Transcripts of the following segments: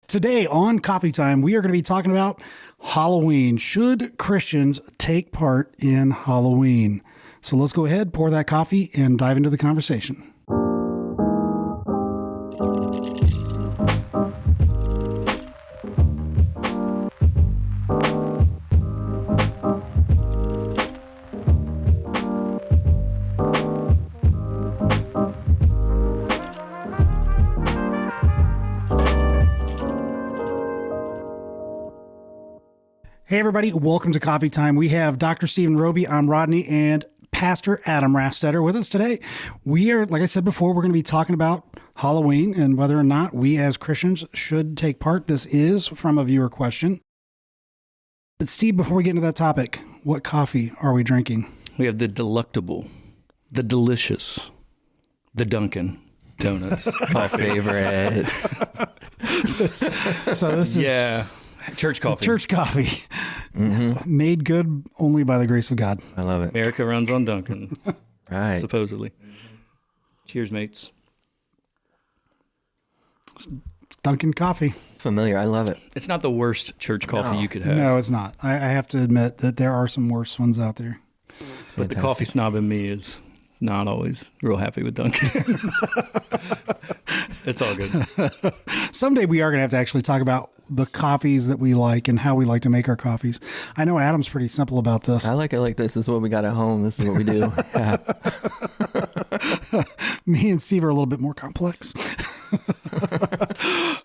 Today on Coffee Time, we are going to be talking about Halloween. Should Christians take part in Halloween? So let's go ahead, pour that coffee, and dive into the conversation. Hey, everybody. Welcome to Coffee Time. We have Dr. Stephen Roby, I'm Rodney, and Pastor Adam Rastetter with us today. We are, like I said before, we're going to be talking about Halloween and whether or not we as Christians should take part. This is from a viewer question. But Steve, before we get into that topic, what coffee are we drinking? We have the delectable, the delicious, the Dunkin' Donuts. My favorite. This is... Church coffee. Church coffee. Mm-hmm. Made good only by the grace of God. I love it. America runs on Dunkin'. Right. Supposedly. Cheers, mates. It's Dunkin' coffee. Familiar. I love it. It's not the worst church coffee you could have. No, it's not. I have to admit that there are some worse ones out there. But the coffee snob in me is not always real happy with Dunkin'. It's all good. Someday we are going to have to actually talk about the coffees that we like and how we like to make our coffees. I know Adam's pretty simple about this. I like it like this. This is what we got at home. This is what we do. Yeah. Me and Steve are a little bit more complex.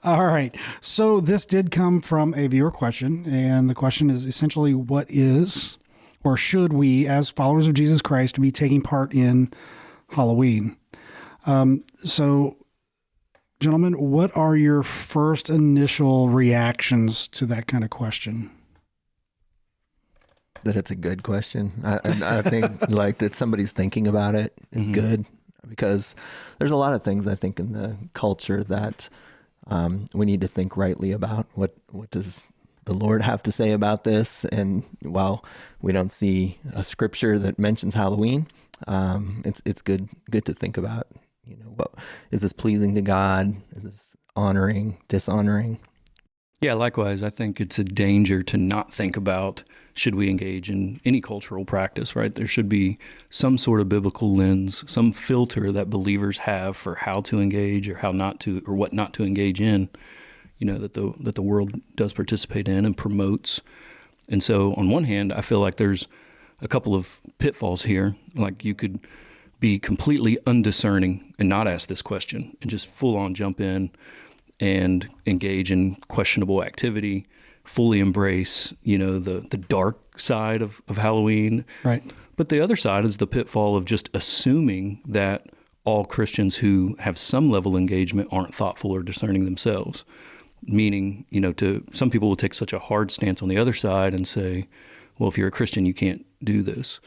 All right. So this did come from a viewer question. And the question is essentially, what is or should we, as followers of Jesus Christ, be taking part in Halloween? So, gentlemen, what are your first initial reactions to that kind of question? That it's a good question. I think like that somebody's thinking about it is good, because there's a lot of things I think in the culture that we need to think rightly about. What does the Lord have to say about this? And while we don't see a scripture that mentions Halloween, it's good to think about. You know, what is this pleasing to God? Is this honoring, dishonoring? Yeah, likewise, I think it's a danger to not think about, should we engage in any cultural practice, right? There should be some sort of biblical lens, some filter that believers have for how to engage or how not to, or what not to engage in, you know, that the world does participate in and promotes. And so on one hand, I feel like there's a couple of pitfalls here. Like you could be completely undiscerning and not ask this question and just full on jump in and engage in questionable activity, fully embrace, you know, the dark side of Halloween. Right. But the other side is the pitfall of just assuming that all Christians who have some level of engagement aren't thoughtful or discerning themselves. Meaning, you know, some people will take such a hard stance on the other side and say, well, if you're a Christian, you can't do this.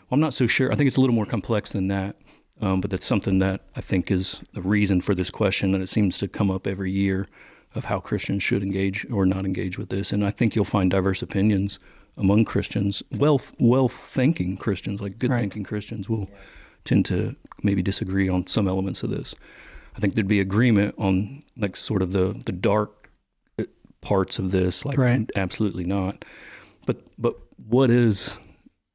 Well, I'm not so sure. I think it's a little more complex than that. But that's something that I think is the reason for this question, and it seems to come up every year, of how Christians should engage or not engage with this. And I think you'll find diverse opinions among Christians. Well-thinking Christians, like good-thinking Christians, will tend to maybe disagree on some elements of this. I think there'd be agreement on like sort of the dark parts of this, like absolutely not. But what is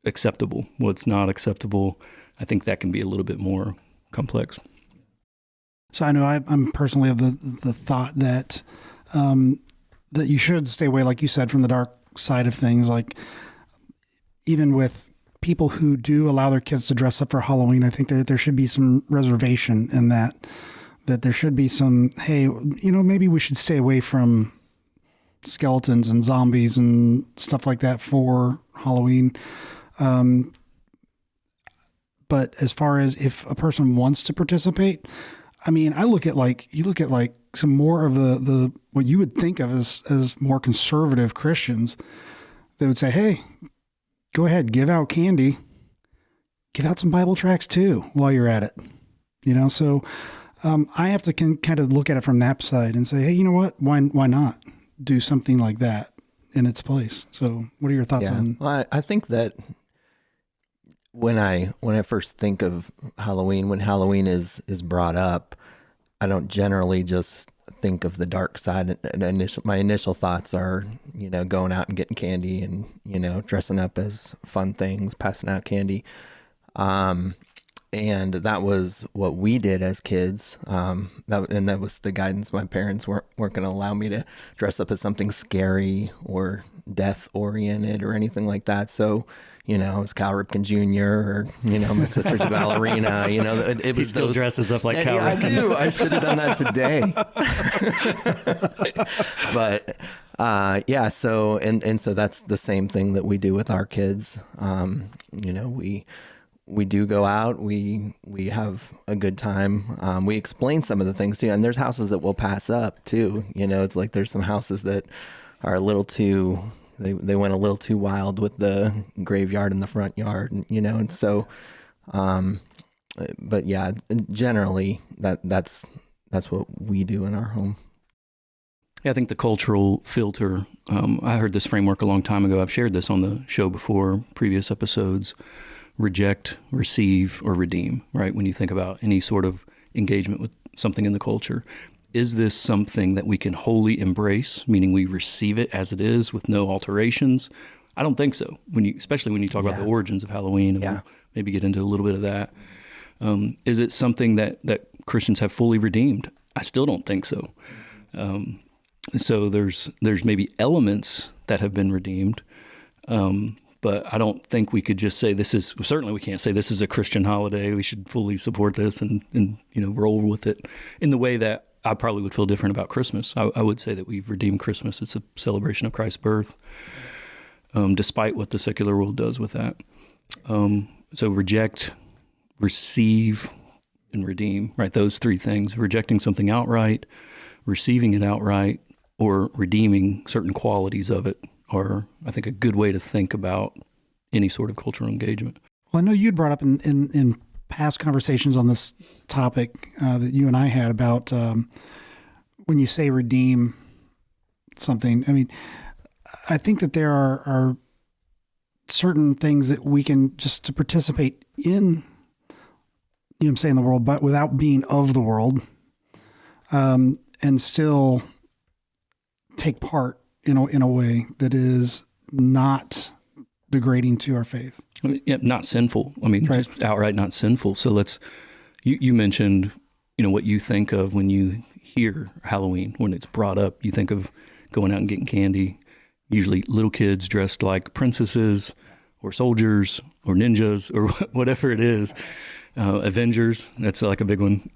acceptable? What's not acceptable? I think that can be a little bit more complex. So I know I'm personally of the thought that that you should stay away, like you said, from the dark side of things. Like even with people who do allow their kids to dress up for Halloween, I think that there should be some reservation in that there should be some, hey, you know, maybe we should stay away from skeletons and zombies and stuff like that for Halloween. But as far as if a person wants to participate, I mean, you look at like some more of the what you would think of as more conservative Christians. They would say, hey, go ahead, give out candy, give out some Bible tracts too while you're at it. You know, so I have to kind of look at it from that side and say, hey, you know what? Why not do something like that in its place? So what are your thoughts on? Well, I think that when I first think of Halloween, when Halloween is brought up, I don't generally just think of the dark side. And my initial thoughts are, going out and getting candy and, dressing up as fun things, passing out candy. And that was what we did as kids. That was the guidance. My parents weren't going to allow me to dress up as something scary or death oriented or anything like that. So, I was Cal Ripken Jr. or, my sister's a ballerina, it was He still dresses up like Cal I Ripken. do. I should have done that today. But, so, and so that's the same thing that we do with our kids. We do go out, we have a good time. We explain some of the things too. And there's houses that we'll pass up too. It's like there's some houses that are a little too, they went a little too wild with the graveyard in the front yard, and so, but yeah, generally that's what we do in our home. Yeah, I think the cultural filter, I heard this framework a long time ago. I've shared this on the show before, previous episodes. Reject, receive, or redeem, right? When you think about any sort of engagement with something in the culture, is this something that we can wholly embrace, meaning we receive it as it is with no alterations? I don't think so. Especially when you talk about the origins of Halloween, and we'll maybe get into a little bit of that. Is it something that Christians have fully redeemed? I still don't think so. So there's maybe elements that have been redeemed, but I don't think we could just say certainly we can't say this is a Christian holiday. We should fully support this and roll with it in the way that I probably would feel different about Christmas. I would say that we've redeemed Christmas. It's a celebration of Christ's birth, despite what the secular world does with that. So reject, receive, and redeem, right? Those three things: rejecting something outright, receiving it outright, or redeeming certain qualities of it are, I think, a good way to think about any sort of cultural engagement. Well, I know you'd brought up in past conversations on this topic that you and I had about when you say redeem something. I mean, I think that there are certain things that we can just to participate in, I'm saying, the world, but without being of the world, and still take part in a way that is not degrading to our faith. Yeah, not sinful. I mean, right. Just outright not sinful. So you mentioned, what you think of when you hear Halloween, when it's brought up. You think of going out and getting candy, usually little kids dressed like princesses or soldiers or ninjas or whatever it is. Avengers, that's like a big one,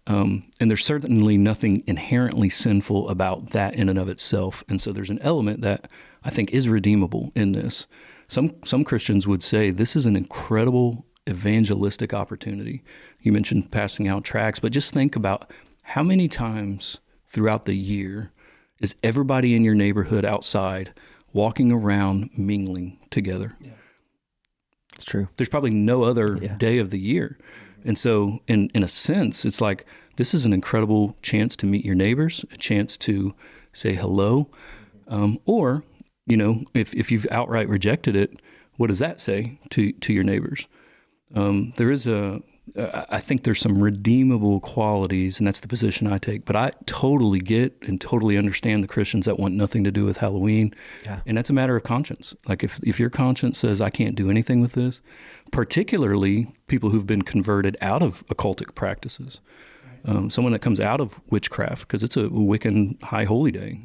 and there's certainly nothing inherently sinful about that in and of itself. And so there's an element that I think is redeemable in this. Some Christians would say this is an incredible evangelistic opportunity. You mentioned passing out tracts, but just think about how many times throughout the year is everybody in your neighborhood outside walking around mingling together. Yeah. It's true. There's probably no other day of the year. And so in a sense, it's like this is an incredible chance to meet your neighbors, a chance to say hello. Or, if you've outright rejected it, what does that say to your neighbors? I think there's some redeemable qualities, and that's the position I take. But I totally get and totally understand the Christians that want nothing to do with Halloween. Yeah. And that's a matter of conscience. Like if your conscience says, I can't do anything with this, particularly people who've been converted out of occultic practices, someone that comes out of witchcraft, because it's a Wiccan high holy day,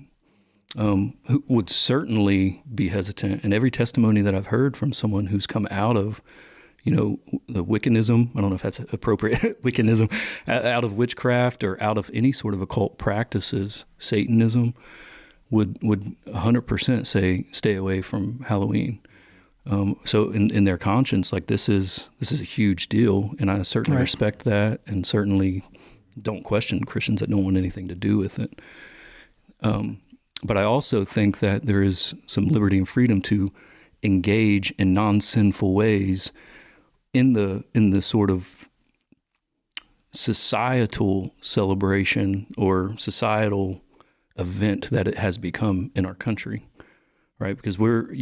who would certainly be hesitant. And every testimony that I've heard from someone who's come out of the Wiccanism, I don't know if that's appropriate, Wiccanism, out of witchcraft or out of any sort of occult practices, Satanism, would 100% say, stay away from Halloween. So in their conscience, like this is a huge deal, and I certainly respect that, and certainly don't question Christians that don't want anything to do with it. But I also think that there is some liberty and freedom to engage in non-sinful ways in the sort of societal celebration or societal event that it has become in our country, right? Because we're,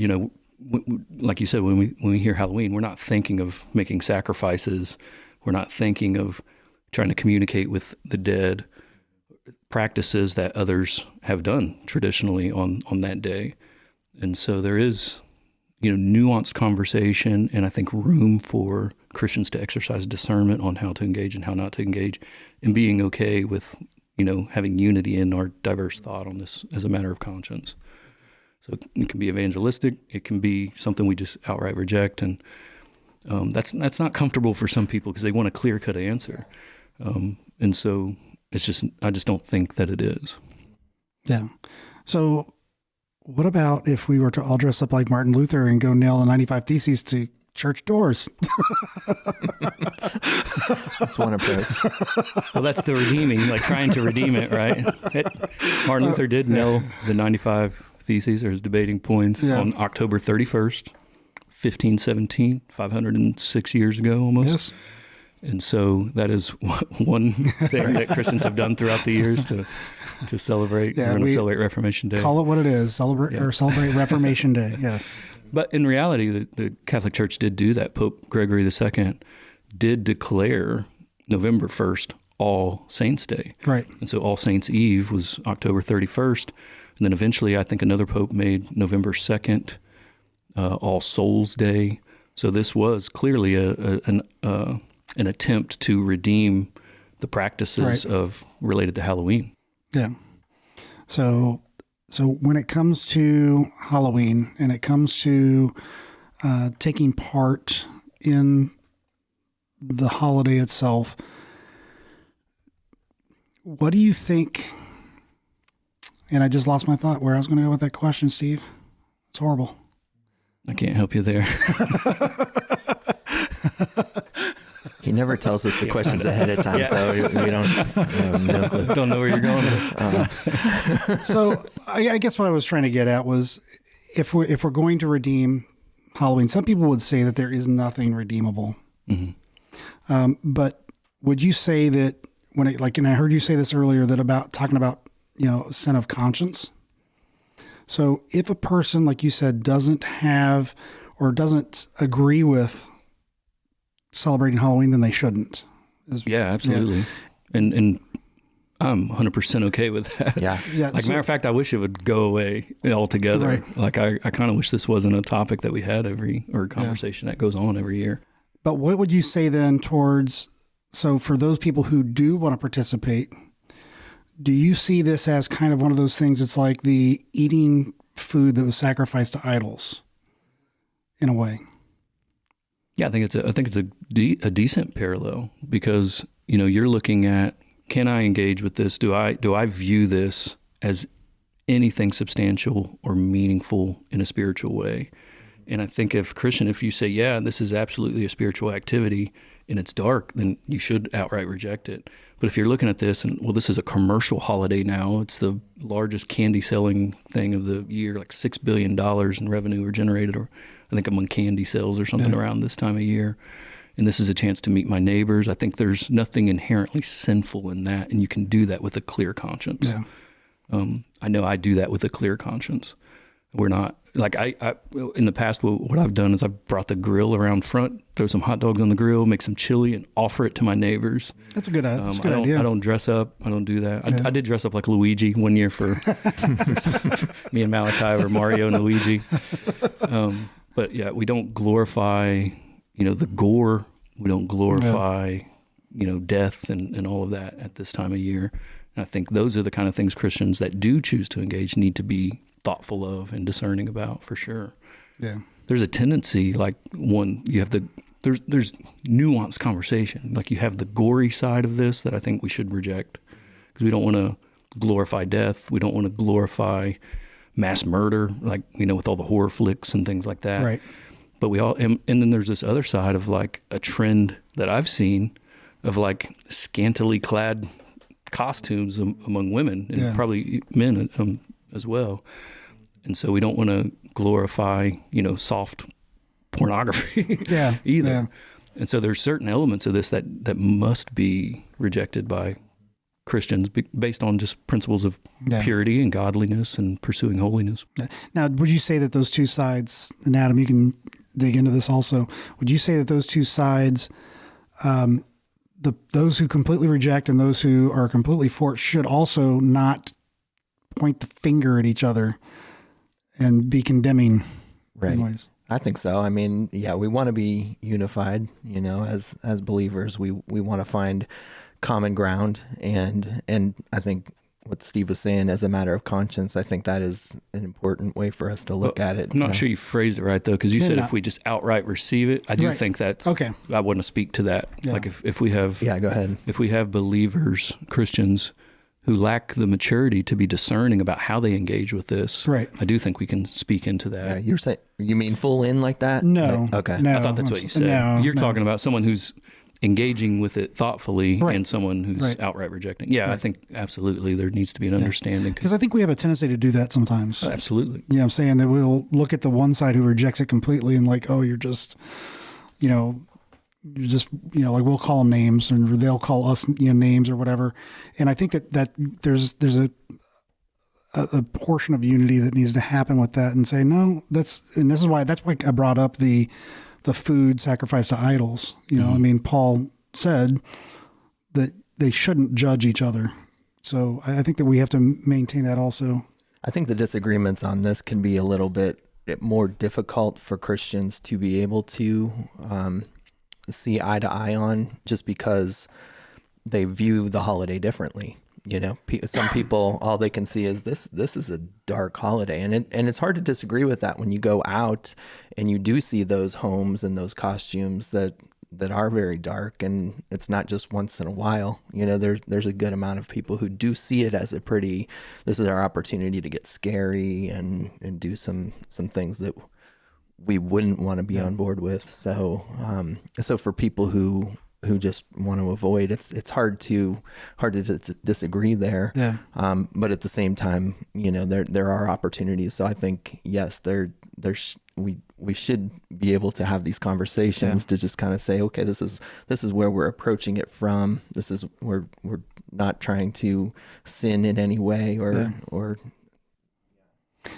like you said, when we hear Halloween, we're not thinking of making sacrifices. We're not thinking of trying to communicate with the dead. practices that others have done traditionally on that day. And so there is, nuanced conversation, and I think room for Christians to exercise discernment on how to engage and how not to engage, and being okay with, having unity in our diverse thought on this as a matter of conscience. So it can be evangelistic. It can be something we just outright reject. And that's not comfortable for some people because they want a clear-cut answer. And so I just don't think that it is. Yeah. So what about if we were to all dress up like Martin Luther and go nail the 95 Theses to church doors? That's one approach. Well, that's the redeeming, like trying to redeem it, right? Martin Luther did nail the 95 Theses or his debating points on October 31st, 1517, 506 years ago almost. Yes. And so that is one thing that Christians have done throughout the years to celebrate. We're going to celebrate Reformation Day. Call it what it is. Celebrate Reformation Day. Yes. But in reality, the Catholic Church did do that. Pope Gregory II did declare November 1st All Saints Day. Right. And so All Saints Eve was October 31st. And then eventually, I think another pope made November 2nd All Souls Day. So this was clearly an attempt to redeem the practices related to Halloween. Yeah. So when it comes to Halloween and it comes to taking part in the holiday itself, what do you think? And I just lost my thought where I was going to go with that question, Steve. It's horrible. I can't help you there. He never tells us the questions ahead of time, so we don't know where you're going. So I guess what I was trying to get at was if we're going to redeem Halloween, some people would say that there is nothing redeemable. Mm-hmm. But would you say that and I heard you say this earlier, that talking about sin of conscience. So if a person, like you said, doesn't have or doesn't agree with celebrating Halloween, then they shouldn't. Yeah, absolutely. Yeah. And I'm 100% okay with that. Yeah. Matter of fact, I wish it would go away altogether. Right. Like I kind of wish this wasn't a topic that we had or a conversation that goes on every year. But what would you say then so for those people who do want to participate, do you see this as kind of one of those things? It's like the eating food that was sacrificed to idols in a way. Yeah, I think it's a decent parallel because, you're looking at, can I engage with this? Do I view this as anything substantial or meaningful in a spiritual way? And I think if you say, yeah, this is absolutely a spiritual activity and it's dark, then you should outright reject it. But if you're looking at this and, well, this is a commercial holiday now, it's the largest candy selling thing of the year, like $6 billion in revenue are generated, or I think among candy sales or something around this time of year. And this is a chance to meet my neighbors. I think there's nothing inherently sinful in that, and you can do that with a clear conscience. Yeah. I know I do that with a clear conscience. We're not, like I in the past, what I've done is I've brought the grill around front, throw some hot dogs on the grill, make some chili, and offer it to my neighbors. That's a good idea. I don't dress up. I don't do that. I did dress up like Luigi one year for me and Malachi, or Mario and Luigi. But yeah, we don't glorify, the gore. We don't glorify, death and all of that at this time of year. And I think those are the kind of things Christians that do choose to engage need to be thoughtful of and discerning about, for sure. Yeah. There's a tendency, like there's nuanced conversation. Like you have the gory side of this that I think we should reject because we don't want to glorify death. We don't want to glorify mass murder, like, with all the horror flicks and things like that. Right. But and then there's this other side of like a trend that I've seen of like scantily clad costumes among women and probably men as well. And so we don't want to glorify, soft pornography either. Yeah. And so there's certain elements of this that must be rejected by Christians based on just principles of purity and godliness and pursuing holiness. Now, would you say that those two sides, and Adam, you can dig into this also, would you say that those two sides, those who completely reject and those who are completely for it should also not point the finger at each other and be condemning Right. in ways. I think so. I mean, yeah, we want to be unified, as believers. We want to find common ground, and I think what Steve was saying, as a matter of conscience, I think that is an important way for us to look at it. I'm not sure you phrased it right, though, because you said if we just outright receive it. I do think that's okay. I want to speak to that. Yeah. Like if we have, go ahead. If we have believers, Christians, who lack the maturity to be discerning about how they engage with this, right? I do think we can speak into that. Yeah, you're saying, you mean full in like that? No. Okay. No, I thought that's what you said. No, You're talking about someone who's engaging with it thoughtfully and someone who's outright rejecting. Yeah, I think absolutely there needs to be an understanding. Because I think we have a tendency to do that sometimes. Absolutely. You know what I'm saying? That we'll look at the one side who rejects it completely and like, oh, you're just, like we'll call them names and they'll call us, names or whatever. And I think that there's a portion of unity that needs to happen with that and say, no, that's why I brought up the food sacrificed to idols. I mean, Paul said that they shouldn't judge each other. So I think that we have to maintain that also. I think the disagreements on this can be a little bit more difficult for Christians to be able to see eye to eye on, just because they view the holiday differently. Some people, all they can see is this is a dark holiday. And it's hard to disagree with that when you go out and you do see those homes and those costumes that are very dark, and it's not just once in a while. There's a good amount of people who do see it as this is our opportunity to get scary and do some things that we wouldn't want to be on board with. So for people who just want to avoid, it's hard to disagree there. Yeah. But at the same time, there are opportunities. So I think, yes, we should be able to have these conversations to just kind of say, okay, this is where we're approaching it from. This is where we're not trying to sin in any way or.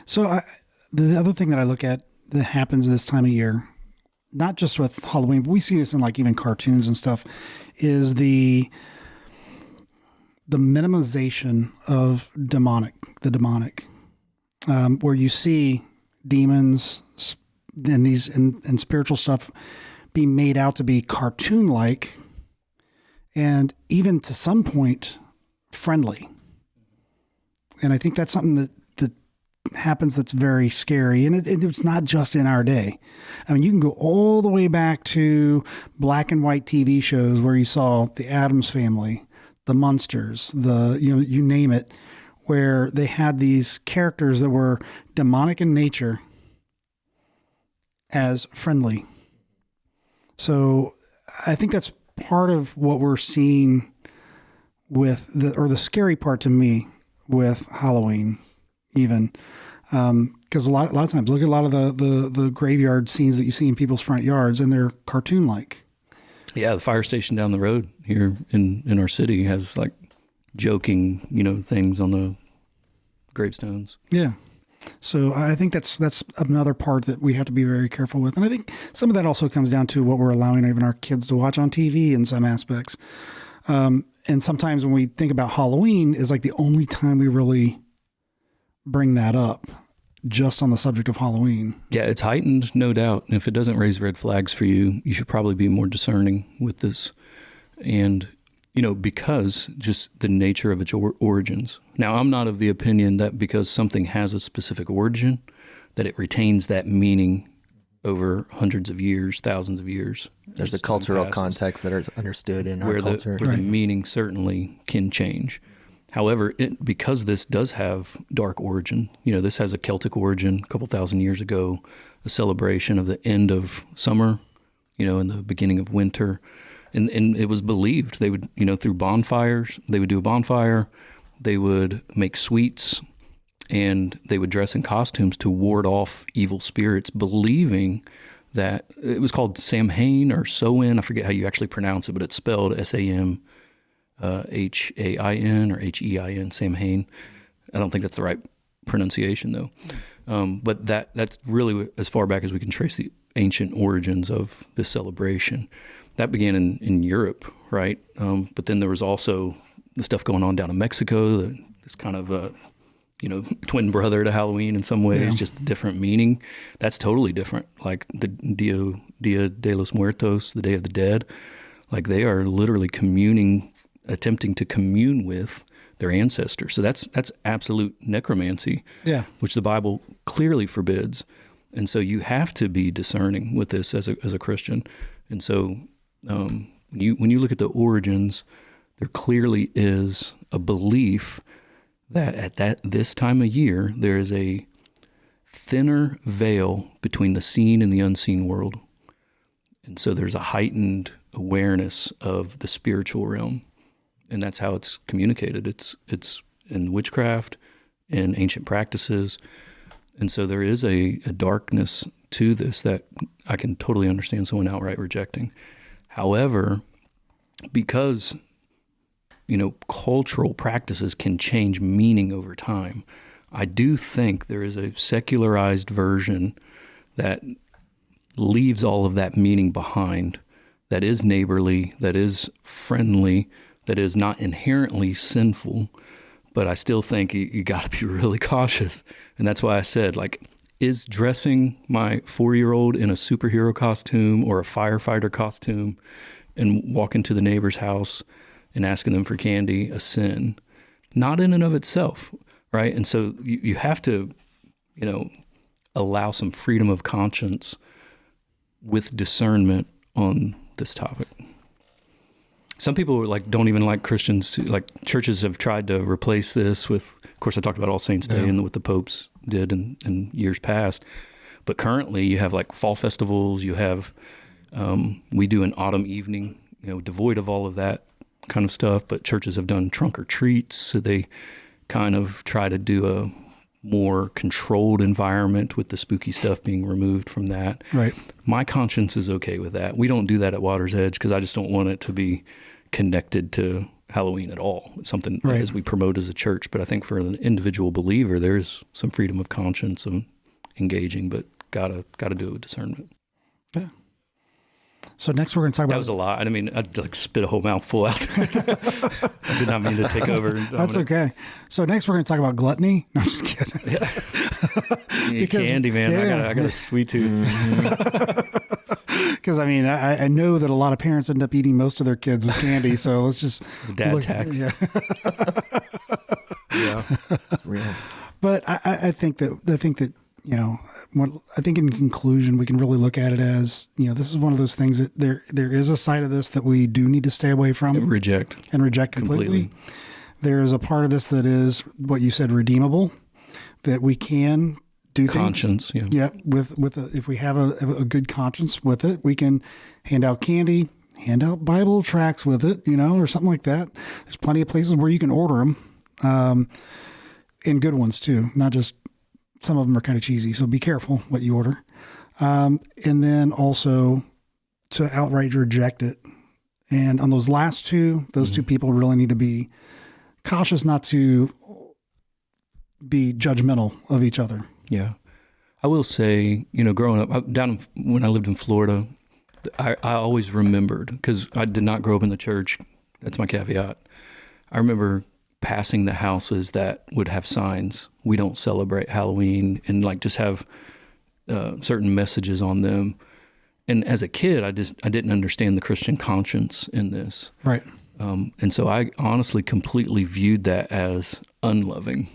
So the other thing that I look at that happens this time of year, not just with Halloween, but we see this in like even cartoons and stuff, is the minimization of the demonic, where you see demons and spiritual stuff being made out to be cartoon-like and even to some point friendly. And I think that's something that happens that's very scary, and it's not just in our day. I mean, you can go all the way back to black and white TV shows where you saw the Addams Family, the Munsters, you name it, where they had these characters that were demonic in nature as friendly. So I think that's part of what we're seeing with the scary part to me with Halloween, even. Because a lot of times, look at a lot of the graveyard scenes that you see in people's front yards, and they're cartoon-like. Yeah, the fire station down the road here in our city has like joking, things on the gravestones. Yeah. So I think that's another part that we have to be very careful with. And I think some of that also comes down to what we're allowing even our kids to watch on TV in some aspects. And sometimes when we think about Halloween is like the only time we really bring that up, just on the subject of Halloween. Yeah, it's heightened, no doubt. And if it doesn't raise red flags for you, you should probably be more discerning with this. And, because just the nature of its origins. Now, I'm not of the opinion that because something has a specific origin, that it retains that meaning over hundreds of years, thousands of years. There's a cultural context that is understood in our culture. Where the meaning certainly can change. However, because this does have dark origin, this has a Celtic origin a couple thousand years ago, a celebration of the end of summer, and the beginning of winter. And it was believed they would, through bonfires, they would do a bonfire, they would make sweets, and they would dress in costumes to ward off evil spirits, believing that it was called Samhain or Samhain. I forget how you actually pronounce it, but it's spelled Samhain or Hein, Samhain. I don't think that's the right pronunciation though. But that's really as far back as we can trace the ancient origins of this celebration. That began in Europe, right? But then there was also the stuff going on down in Mexico, this kind of twin brother to Halloween in some ways, just a different meaning. That's totally different. Like the Dia de los Muertos, the Day of the Dead, like they are literally attempting to commune with their ancestors. So that's absolute necromancy, which the Bible clearly forbids. And so you have to be discerning with this as a Christian. And so when you look at the origins, there clearly is a belief that at this time of year, there is a thinner veil between the seen and the unseen world. And so there's a heightened awareness of the spiritual realm. And that's how it's communicated. It's in witchcraft and ancient practices. And so there is a darkness to this that I can totally understand someone outright rejecting. However, because cultural practices can change meaning over time, I do think there is a secularized version that leaves all of that meaning behind, that is neighborly, that is friendly, that is not inherently sinful, but I still think you got to be really cautious. And that's why I said, is dressing my 4-year-old in a superhero costume or a firefighter costume and walking to the neighbor's house and asking them for candy a sin? Not in and of itself, right? And so you have to, allow some freedom of conscience with discernment on this topic. Some people don't even like Christians churches have tried to replace this with, of course I talked about All Saints Day and what the popes did in years past, but currently you have fall festivals, you have, we do an autumn evening, devoid of all of that kind of stuff, but churches have done trunk or treats, so they kind of try to do a more controlled environment with the spooky stuff being removed from that. Right. My conscience is okay with that. We don't do that at Water's Edge because I just don't want it to be connected to Halloween at all. It's something as we promote as a church, but I think for an individual believer, there's some freedom of conscience and engaging, but gotta do it with discernment. Yeah. So next we're going to talk about... That was a lot. I mean, I'd spit a whole mouthful out. I did not mean to take over. That's okay. So next we're going to talk about gluttony. No, I'm just kidding. Yeah. Because, candy, man. I got a sweet tooth. Because, I know that a lot of parents end up eating most of their kids' candy, so let's just... The dad tax. Yeah. Yeah. It's real. But I think that I think in conclusion, we can really look at it as, this is one of those things that there is a side of this that we do need to stay away from. And reject completely. There is a part of this that is what you said, redeemable, that we can do conscience. Things. Yeah. If we have a good conscience with it, we can hand out candy, hand out Bible tracts with it, or something like that. There's plenty of places where you can order them, and good ones too, not just... Some of them are kind of cheesy, so be careful what you order. And then also to outright reject it. And on those last two, two people really need to be cautious not to be judgmental of each other. Yeah. I will say, growing up, when I lived in Florida, I always remembered, because I did not grow up in the church. That's my caveat. I remember passing the houses that would have signs, "We don't celebrate Halloween," and just have certain messages on them. And as a kid, I didn't understand the Christian conscience in this. Right. And so I honestly completely viewed that as unloving.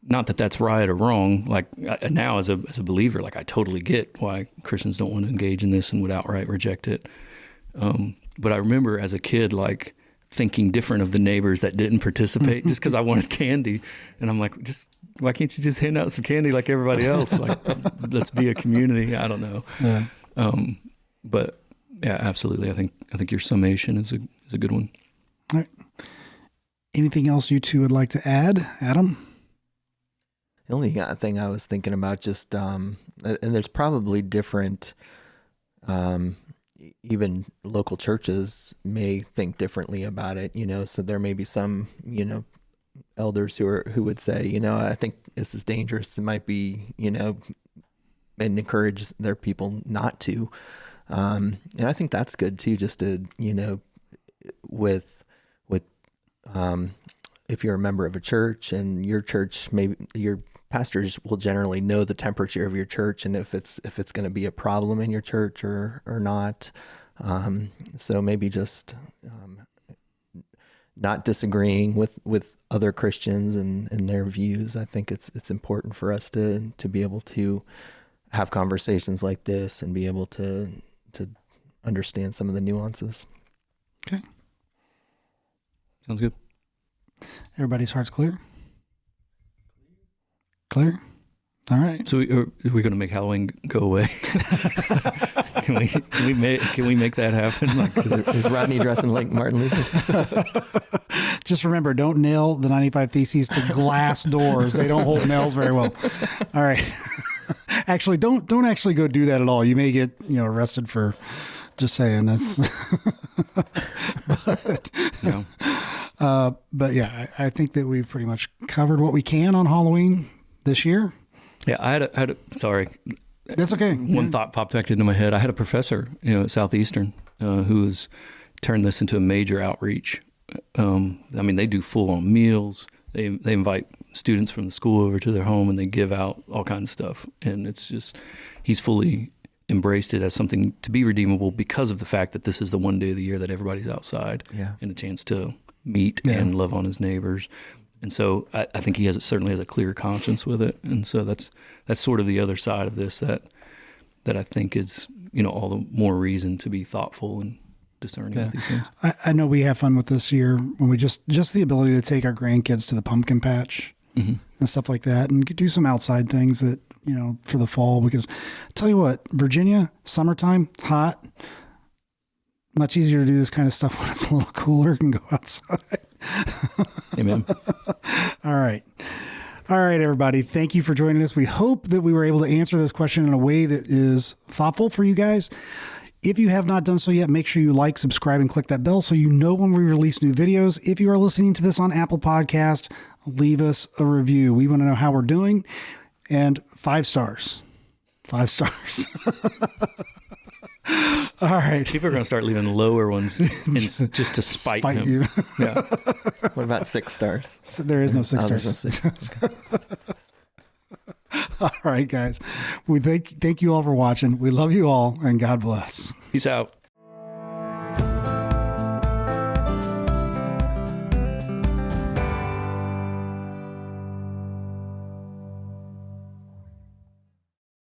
Not that that's right or wrong. Now as a believer, I totally get why Christians don't want to engage in this and would outright reject it. But I remember as a kid, thinking different of the neighbors that didn't participate just because I wanted candy. And I'm like, why can't you just hand out some candy like everybody else? Let's be a community. I don't know. Yeah. But yeah, absolutely. I think your summation is a good one. All right. Anything else you two would like to add, Adam? The only thing I was thinking about just, and there's probably different, even local churches may think differently about it, so there may be some, elders who would say, I think this is dangerous. It might be, and encourage their people not to. And I think that's good too, just to, with if you're a member of a church, and your church, maybe your pastors will generally know the temperature of your church and if it's going to be a problem in your church or not. So maybe just not disagreeing with other Christians and their views. I think it's important for us to be able to have conversations like this and be able to understand some of the nuances. Okay. Sounds good. Everybody's heart's clear? Clear? All right. So are we going to make Halloween go away? Can we make that happen? Like, is Rodney dressing like Martin Luther? Just remember, don't nail the 95 Theses to glass doors. They don't hold nails very well. All right. Actually, don't actually go do that at all. You may get arrested for just saying that's. But yeah, I think that we've pretty much covered what we can on Halloween this year. Yeah, I had a sorry. That's okay. One thought popped back into my head. I had a professor, at Southeastern, who has turned this into a major outreach. They do full-on meals. They invite students from the school over to their home, and they give out all kinds of stuff. And it's just, he's fully embraced it as something to be redeemable because of the fact that this is the one day of the year that everybody's outside and a chance to meet and love on his neighbors. And so I think he certainly has a clear conscience with it. And so that's sort of the other side of this that I think is, all the more reason to be thoughtful and discerning with these things. I know we have fun with this year when we just the ability to take our grandkids to the pumpkin patch and stuff like that and do some outside things that, for the fall, because I tell you what, Virginia, summertime, hot, much easier to do this kind of stuff when it's a little cooler and go outside. Amen. All right, everybody. Thank you for joining us. We hope that we were able to answer this question in a way that is thoughtful for you guys. If you have not done so yet, make sure you like, subscribe, and click that bell so you know when we release new videos. If you are listening to this on Apple Podcast, leave us a review. We want to know how we're doing. And 5 stars. 5 stars. All right. People are going to start leaving lower ones just to spite him. You. Yeah. What about 6 stars? So there is no 6 stars. There's no 6 stars. All right, guys. We thank you all for watching. We love you all, and God bless. Peace out.